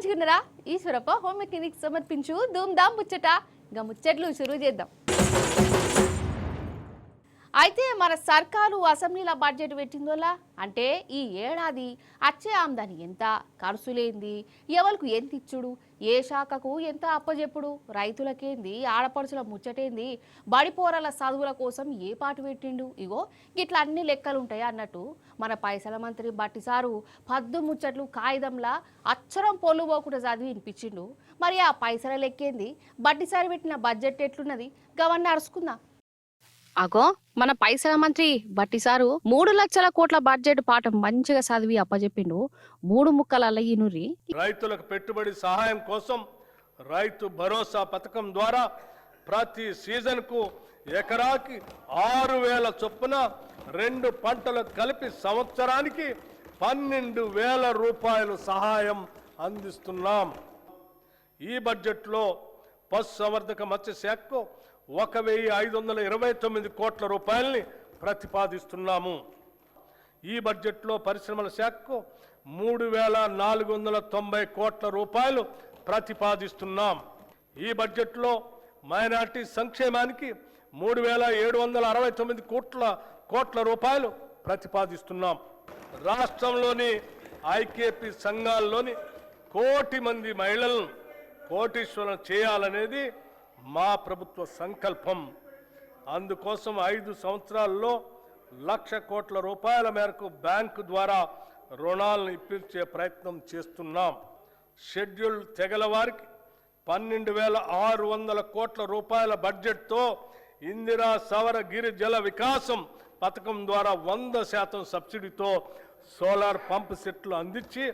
మంచిగున్నారా? Eeshwarappa home mechanic సమర్పించు ధూమ్ ధామ్ ముచ్చట. ఇంకా ముచ్చట్లు షురూ చేద్దాం. అయితే మన సర్కారు అసెంబ్లీలో బడ్జెట్ పెట్టిందోలా అంటే ఈ ఏడాది వచ్చే ఆమ్దాని ఎంత, ఖర్చులేంది, ఎవరికి ఎంత ఇచ్చుడు, ఏ శాఖకు ఎంత అప్పజెప్పుడు, రైతులకేంది, ఆడపడుచుల ముచ్చటేంది, బడిపోరల చదువుల కోసం ఏ పాటు పెట్టిండు, ఇగో గిట్లా అన్ని లెక్కలు ఉంటాయి అన్నట్టు మన పైసల మంత్రి బట్టి సారు పద్దు ముచ్చట్లు కాగితంలా అచ్చరం పొల్లు పోకుండా చదివి వినిపించిండు. మరి ఆ పైసల లెక్కేంది, బట్టి సారు పెట్టిన బడ్జెట్ ఎట్లున్నది, గవన్నీ అరుచుకుందాం. అగో మన పైసల మంత్రి బట్టి సారు 3 లక్షల కోట్ల బడ్జెట్ పాఠం మంచిగా చదివి అప్పచెప్పిండు. 3 ముక్కల ఈనురి. రైతులకు పెట్టుబడి సహాయం కోసం రైతు భరోసా పథకం ద్వారా ప్రతి సీజన్ కు ఎకరాకి 6,000 చొప్పున 2 పంటలు కలిపి సంవత్సరానికి 12,000 రూపాయలు సహాయం అందిస్తున్నాం. ఈ బడ్జెట్లో పశుసంవర్ధక మత్స్య శాఖకు 1,529 కోట్ల రూపాయలని ప్రతిపాదిస్తున్నాము. ఈ బడ్జెట్లో పరిశ్రమల శాఖకు 3,490 కోట్ల రూపాయలు ప్రతిపాదిస్తున్నాం. ఈ బడ్జెట్లో మైనార్టీ సంక్షేమానికి 3,769 కోట్ల రూపాయలు ప్రతిపాదిస్తున్నాం. రాష్ట్రంలోని ఐకేపీ సంఘాల్లోని 1 కోటి మంది మహిళలను కోటీశ్వరం చేయాలనేది మా ప్రభుత్వ సంకల్పం. అందుకోసం 5 సంవత్సరాల్లో 1,00,000 కోట్ల రూపాయల మేరకు బ్యాంకు ద్వారా రుణాలను ఇప్పించే ప్రయత్నం చేస్తున్నాం. షెడ్యూల్ తెగల వారికి 12,600 కోట్ల రూపాయల బడ్జెట్తో ఇందిరా సవర గిరి జల వికాసం పథకం ద్వారా 100% సబ్సిడీతో సోలార్ పంప్ సెట్లు అందించి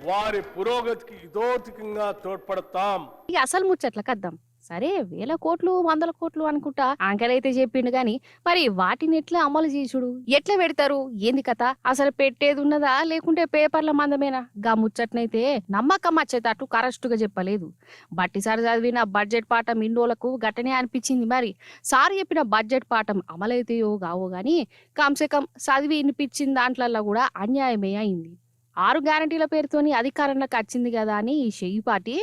వారి పురోగతికి ఇదోతికంగా తోడ్పడతాం. అసలు ముచ్చట్ల కద్దాం. సరే 1,000 కోట్లు 100 కోట్లు అనుకుంటా ఆంకలైతే చెప్పిండు గాని మరి వాటిని ఎట్లా అమలు చేసుడు, ఎట్లా పెడతారు, ఏంది కథ, అసలు పెట్టేది ఉన్నదా లేకుంటే పేపర్ల మందమేనా? గా ముచ్చట్నైతే నమ్మకం వచ్చేటట్టు కరెక్ట్గా చెప్పలేదు. బట్టి సార్ చదివిన బడ్జెట్ పాఠం ఇండోలకు గట్టనే అనిపించింది. మరి సార్ చెప్పిన బడ్జెట్ పాఠం అమలైతేయో కావో గాని కమ్సే కమ్ చదివి వినిపించిన దాంట్లల్లో కూడా అన్యాయమే అయింది. 6 గ్యారంటీల పేరుతోని అధికారంలోకి వచ్చింది కదా అని ఈ షెయ్యి పార్టీ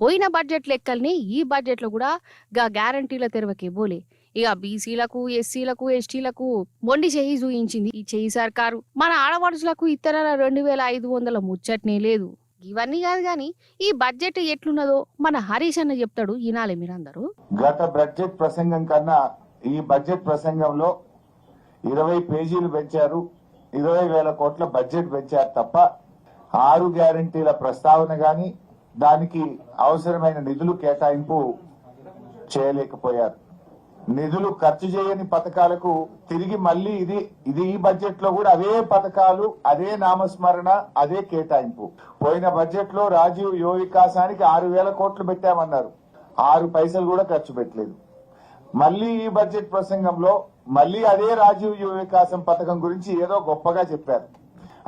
పోయిన బడ్జెట్ లెక్కల్ని ఈ బడ్జెట్లో కూడా గా గ్యారంటీల తెరవకే బోలే. ఇక బీసీలకు, ఎస్సీలకు, ఎస్టీలకు మొండి చెయ్యి చూయించింది ఈ చెయ్యి సర్కారు. మన ఆడపడుచులకు ఇతర 2,500 ముచ్చట్నే లేదు. ఇవన్నీ కాదు గాని ఈ బడ్జెట్ ఎట్లున్నదో మన హరీష్ అన్న చెప్తాడు, ఈనాలే మీరందరూ. గత బడ్జెట్ ప్రసంగం కన్నా ఈ బడ్జెట్ ప్రసంగంలో 20 పేజీలు పెంచారు, 20,000 కోట్ల బడ్జెట్ పెంచారు తప్ప 6 గ్యారంటీల ప్రస్తావన గాని దానికి అవసరమైన నిధులు కేటాయింపు చేయలేకపోయారు. నిధులు ఖర్చు చేయని పథకాలకు తిరిగి మళ్ళీ ఇది ఈ బడ్జెట్ లో కూడా అవే పథకాలు, అదే నామస్మరణ, అదే కేటాయింపు. పోయిన బడ్జెట్ లో రాజీవ్ యువ వికాసానికి 6,000 కోట్లు పెట్టామన్నారు, 6 పైసలు కూడా ఖర్చు పెట్టలేదు. మళ్ళీ ఈ బడ్జెట్ ప్రసంగంలో మళ్ళీ అదే రాజీవ్ యువ వికాసం పథకం గురించి ఏదో గొప్పగా చెప్పారు.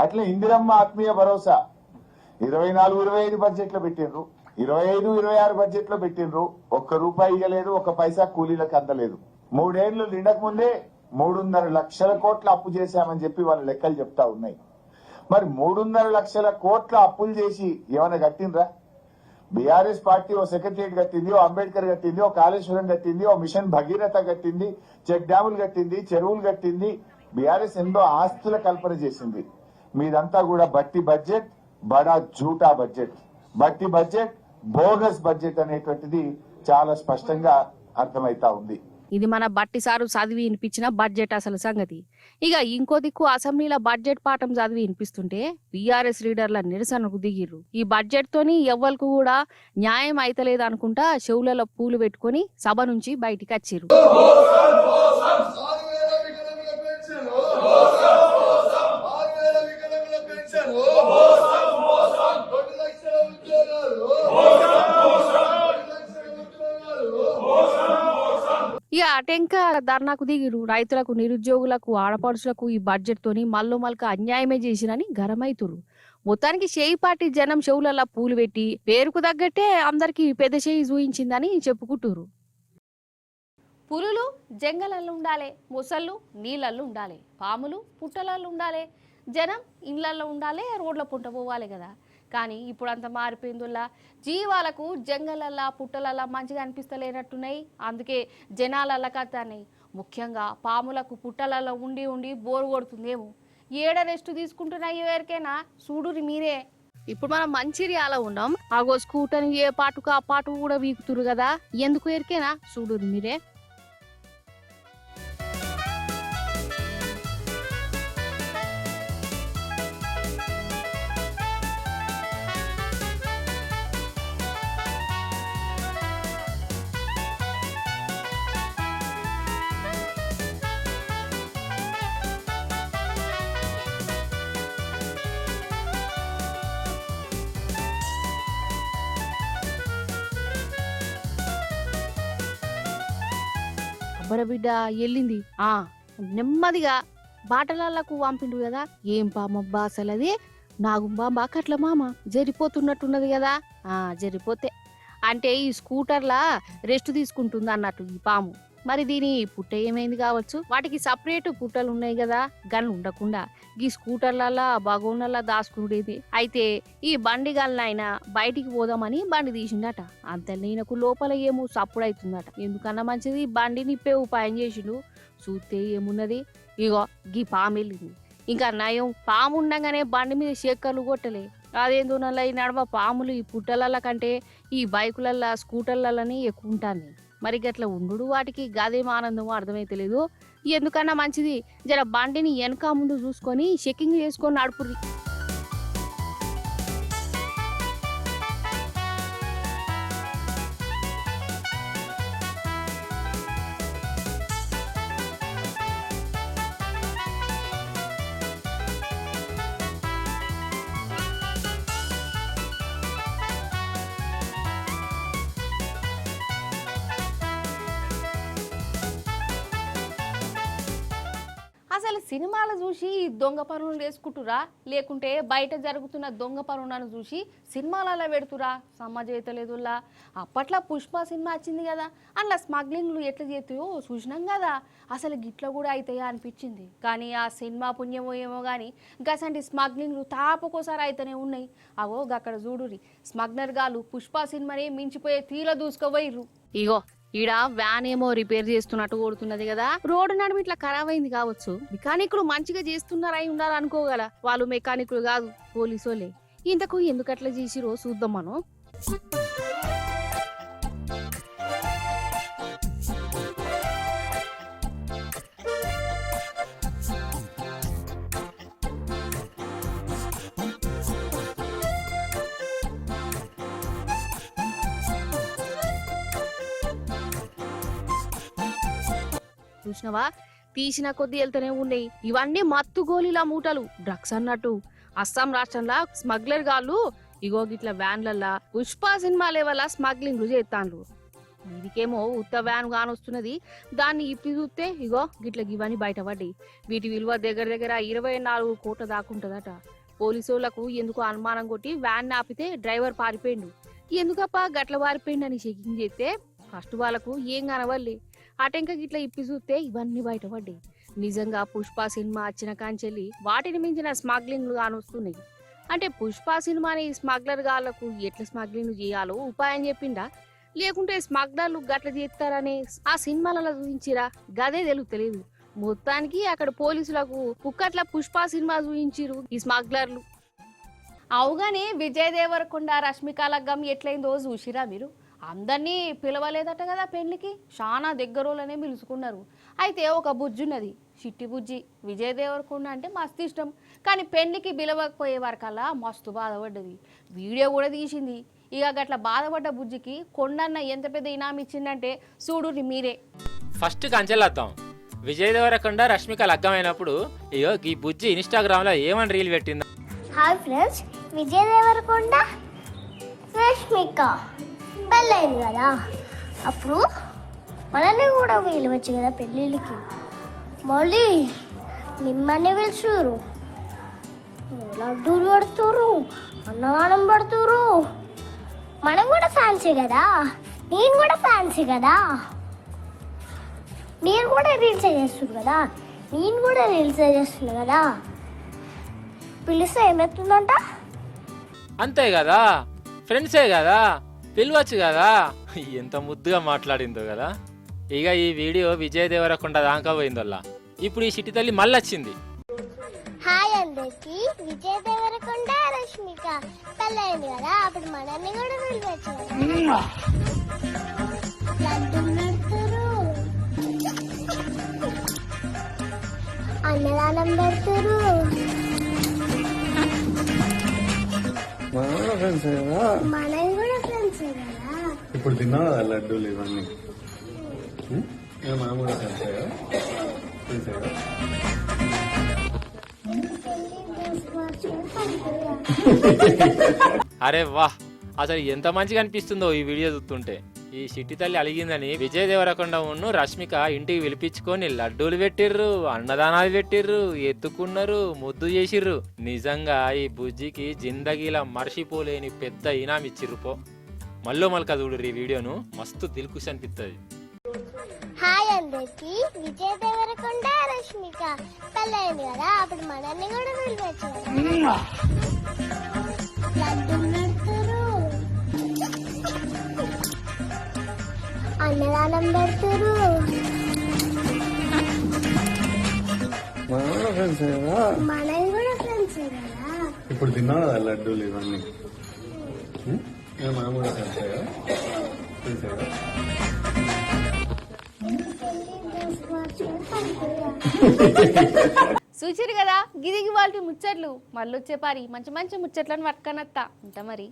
అట్లా ఇందిరమ్మ ఆత్మీయ భరోసా 24-25 బడ్జెట్ లో పెట్టిండ్రు, 25-26 బడ్జెట్ లో పెట్టిండ్రు, 1 రూపాయి ఇవ్వలేదు, 1 పైసా కూలీలకు అందలేదు. 3 ఏళ్లు నిండక ముందే 3.5 లక్షల కోట్ల అప్పు చేశామని చెప్పి వాళ్ళ లెక్కలు చెప్తా ఉన్నాయి. మరి 3.5 లక్షల కోట్ల అప్పులు చేసి ఏమైనా కట్టిండ్రా? బీఆర్ఎస్ పార్టీ ఓ సెక్రటరియట్ కట్టింది, ఓ అంబేద్కర్ కట్టింది, ఓ కాళేశ్వరం కట్టింది, ఓ మిషన్ భగీరథ కట్టింది, చెక్ డ్యాములు కట్టింది, చెరువులు కట్టింది. బీఆర్ఎస్ ఎన్నో ఆస్తుల కల్పన చేసింది. మీదంతా కూడా బట్టి బడ్జెట్, బడా జూటా బడ్జెట్, బట్టి బడ్జెట్, బోగస్ బడ్జెట్ అనేటువంటిది చాలా స్పష్టంగా అర్థమైతా ఉంది. ఇది మన బట్టి సారు చదివి వినిపించిన బడ్జెట్ అసలు సంగతి. ఇక ఇంకో దిక్కు అసెంబ్లీలో బడ్జెట్ పాఠం చదివి వినిపిస్తుంటే బీఆర్ఎస్ లీడర్ల నిరసనకు దిగిర్రు. ఈ బడ్జెట్ తోని ఎవ్వరికి కూడా న్యాయం అయితలేదు అనుకుంటా చెవులలో పూలు పెట్టుకుని సభ నుంచి బయటికి వచ్చిర్రు. ఇక అటెంక ధర్నాకు దిగిరు. రైతులకు, నిరుద్యోగులకు, ఆడపడుచులకు ఈ బడ్జెట్ తోని మల్క అన్యాయమే చేసిరని గరమైతురు. మొత్తానికి షేయి పార్టీ జనం చెవులల్లా పూలు పెట్టి పేరుకు తగ్గట్టే అందరికి పెద్ద చేయి చూయించిందని చెప్పుకుంటురు. పులులు జంగలల్లో ఉండాలి, ముసళ్ళు నీళ్ళల్లో ఉండాలి, పాములు పుట్టలల్లో ఉండాలి, జనం ఇళ్లల్లో ఉండాలి, రోడ్ల పుంట పోవాలి కదా. కానీ ఇప్పుడు అంత మారిపోయిందిలా జీవాలకు జంగలల్లా పుట్టలల్లా మంచిగా అనిపిస్తలేనట్టున్నాయి. అందుకే జనాలల్లా కత్తాన్నాయి. ముఖ్యంగా పాములకు పుట్టలలో ఉండి ఉండి బోరు కొడుతుందేమో. ఏడ రెస్ట్ తీసుకుంటున్నాయి ఎవరికైనా చూడురి మీరే. ఇప్పుడు మనం మంచిర్యాల ఉన్నాం. ఆగో స్కూటర్ని ఏ పాటుకు ఆ పాటు కూడా వీకుతురు కదా, ఎందుకు ఎరికేనా చూడురి మీరే. బిడ్డ వెళ్ళింది నెమ్మదిగా బాటలకు పంపిండు కదా. ఏం పామబ్బా అసలు అది నాగుంబా కట్ల మామ జరిపోతున్నట్టున్నది కదా. జరిపోతే అంటే ఈ స్కూటర్లా రెస్ట్ తీసుకుంటుంది అన్నట్టు ఈ పాము. మరి దీని పుట్ట ఏమైంది కావచ్చు. వాటికి సపరేట్ పుట్టలు ఉన్నాయి కదా, గన్ ఉండకుండా ఈ స్కూటర్లలా బగోన్లలా దాచుకునేది. అయితే ఈ బండి గల్లైనా బయటికి పోదామని బండి తీసిండట. అంత ఈయనకు లోపల ఏమో సప్పుడు అవుతుందట. ఎందుకన్నా మంచిది బండి నిప్పే ఉపాయం చేసిండు. చూస్తే ఏమున్నది, ఇగో గీ పాము వెళ్ళింది. ఇంకా నయం పాము ఉండగానే బండి మీద చెక్కలు కొట్టలే. అదేందో నల్ల ఈ నడమ పాములు ఈ పుట్టలల్ల కంటే ఈ బైకులల్లా స్కూటర్లలోనే ఎక్కువ ఉంటాను. మరి గట్ల ఉండు వాటికి గదేం ఆనందమో అర్థమైతలేదు. ఎందుకన్నా మంచిది జర బండిని వెనక ముందు చూసుకొని చెకింగ్ చేసుకొని నడుపుర్రి. అసలు సినిమాలు చూసి దొంగ పనులు వేసుకుంటురా, లేకుంటే బయట జరుగుతున్న దొంగ పనులను చూసి సినిమాలలో పెడుతురా సమాజేతలేదులా. అప్పట్లో పుష్ప సినిమా వచ్చింది కదా, అందులో స్మగ్లింగ్లు ఎట్లా చేస్తాయో చూసినాం కదా. అసలు గిట్ల కూడా అవుతాయా అనిపించింది. కానీ ఆ సినిమా పుణ్యమో ఏమో కానీ గసంటి స్మగ్లింగ్లు తాపకోసారి అయితేనే ఉన్నాయి. అవో అక్కడ చూడురి, స్మగ్లర్ గాలు పుష్ప సినిమాని మించిపోయే తీర దూసుకోపోయిర్రు. ఇగో ఈడ వ్యాన్ ఏమో రిపేర్ చేస్తున్నట్టు కొడుతున్నది కదా. రోడ్డు నడుము ఇట్లా ఖరాబ్ అయింది కావచ్చు. మెకానికులు మంచిగా చేస్తున్నారా అయి ఉండాలి అనుకోగల. వాళ్ళు మెకానికులు కాదు, పోలీసోలే. ఇంతకు ఎందుకు అట్లా చేసిరో చూద్దాం మనం. చూసినవా, తీసిన కొద్ది వెళ్తూనే ఉన్నాయి. ఇవన్నీ మత్తు గోళీల మూటలు, డ్రగ్స్ అన్నట్టు. అస్సాం రాష్ట్రంలో స్మగ్లర్ గాళ్ళు ఇగో గిట్ల వ్యాన్లల్లా పుష్ప సినిమా లెవెల్ స్మగ్లింగ్లు చేస్తాండ్రు. వీడికేమో ఉత్త వ్యాన్ కానొస్తున్నది. దాన్ని ఇప్పి చూస్తే ఇగో గిట్ల ఇవన్నీ బయటపడ్డాయి. వీటి విలువ దగ్గర దగ్గర 24 కోట్ల దాకుంటదట. పోలీసులకు ఎందుకు అనుమానం కొట్టి వ్యాన్ ఆపితే డ్రైవర్ పారిపోయిండు. ఎందుకప్ప గట్ల పారిపోయిండు అని చెకింగ్ చేస్తే ఫస్ట్ వాళ్ళకు ఏం కనవల్లి. అటెంక గిట్ల ఇప్పి చూస్తే ఇవన్నీ బయటపడ్డాయి. నిజంగా పుష్ప సినిమా వచ్చిన కాంచెల్లి వాటిని మించిన స్మగ్లింగ్లు కానొస్తున్నాయి. అంటే పుష్ప సినిమాని స్మగ్లర్ గాళ్లకు ఎట్లా స్మగ్లింగ్ చేయాలో ఉపాయం చెప్పిండా, లేకుంటే స్మగ్లర్లు గట్ల చేస్తారని ఆ సినిమాలలో చూపించిరా, గదే తెలుగుతలేదు. మొత్తానికి అక్కడ పోలీసులకు పుక్కట్ల పుష్ప సినిమా చూపించిరు ఈ స్మగ్లర్లు. అవుగానే విజయ్ దేవరకొండ రష్మిక లగ్గం ఎట్లయిందో చూసిరా మీరు? అందరినీ పిలవలేదట కదా పెళ్లికి, చాలా దగ్గరోళ్ళనే పిలుచుకున్నారు. అయితే ఒక బుజ్జి ఉన్నది, చిట్టి బుజ్జి. విజయ్ దేవరకొండ అంటే మస్తు ఇష్టం, కానీ పెళ్లికి పిలవకపోయే వరకల్లా మస్తు బాధపడ్డది. వీడియో కూడా తీసింది. ఇక గట్ల బాధపడ్డ బుజ్జికి కొండన్న ఎంత పెద్ద ఇనాం ఇచ్చిందంటే చూడు మీరే. ఫస్ట్ కంచెలద్దాం. విజయ్ దేవరకొండ రష్మిక లగ్గమైనప్పుడు ఇగో ఈ బుజ్జి ఇన్స్టాగ్రామ్ లో ఏమని రీల్ పెట్టిందో. హాయ్ ఫ్రెండ్స్, విజయ్ దేవరకొండ రష్మిక పెళ్ళైంది కదా, అప్పుడు మనల్ని కూడా పిలవచ్చు కదా పెళ్ళిళ్ళకి. మళ్ళీ మిమ్మల్ని పిలుచురు, లడ్డూలు పడుతురు, అన్నదానం పడుతురు. మనం కూడా ఫ్యాన్సీ కదా, నేను కూడా ఫ్యాన్సీ కదా, నేను కూడా రీల్స్ చేస్తున్నా కదా, నేను కూడా రీల్స్ చేస్తున్నా కదా. పిలిస్తే ఏమవుతుందంట? అంతే కదా, ఫ్రెండ్సే కదా, పిలవచ్చు కదా. ఎంత ముద్దుగా మాట్లాడిందో కదా. ఇక ఈ వీడియో విజయ్ దేవరకొండ దాకా పోయిందల్లా. ఇప్పుడు ఈ చిట్టి తల్లి మళ్ళీ వచ్చింది. హాయ్ అందరికి, విజయ్ దేవరకొండ రష్మిక పెళ్ళైంది కదా, అప్పుడు మనల్ని కూడా పిలవచ్చు కదా. లడ్డూలు పెడతారు, అన్నదానం పెడతారు. మనది కూడా ఫ్రెండ్స్ కదా. ఇప్పుడు తిన్నావు కదా లడ్డూలు ఇవన్నీ మనం కూడా తెలుసాయా తెలుసాయా అరే వాహ్, అసలు ఎంత మంచిగా అనిపిస్తుందో ఈ వీడియో చూస్తుంటే. ఈ చిట్టి తల్లి అలిగిందని విజయ్ దేవరకొండ ఉన్ను రష్మిక ఇంటికి పిలిపించుకొని లడ్డూలు పెట్టిర్రు, అన్నదానాలు పెట్టిర్రు, ఎత్తుకున్నారు, ముద్దు చేసిర్రు. నిజంగా ఈ బుజ్జికి జిందగీలా మర్చిపోలేని పెద్ద ఇనాం ఇచ్చిర్రు పో. మళ్ళీ మళ్ళీ చూడరు ఈ వీడియోను, మస్తు దిల్కుష్ అనిపిస్తుంది. హాయ్ అందరికి, విజయ్ దేవరకొండ రష్మిక పెళ్ళైంది కదా, అప్పుడు మనల్ని కూడా పిలవచ్చు కదా. లడ్డూలు పెడతారు, అన్నదానం పెడతారు. మనం కూడా ఫ్రెండ్స్ కదా. మనది కూడా ఫ్రెండ్స్ కదా. ఇప్పుడు తిన్నావు కదా లడ్డూలు ఇవన్నీ మనం కూడా తెలుసాయా తెలుసాయా చూచిరు కదా, గిదిగి వాళ్ళ ముచ్చట్లు. మళ్ళీ వచ్చే పారి మంచి మంచి ముచ్చట్లను పట్టుకనత్తా ఉంటా మరి.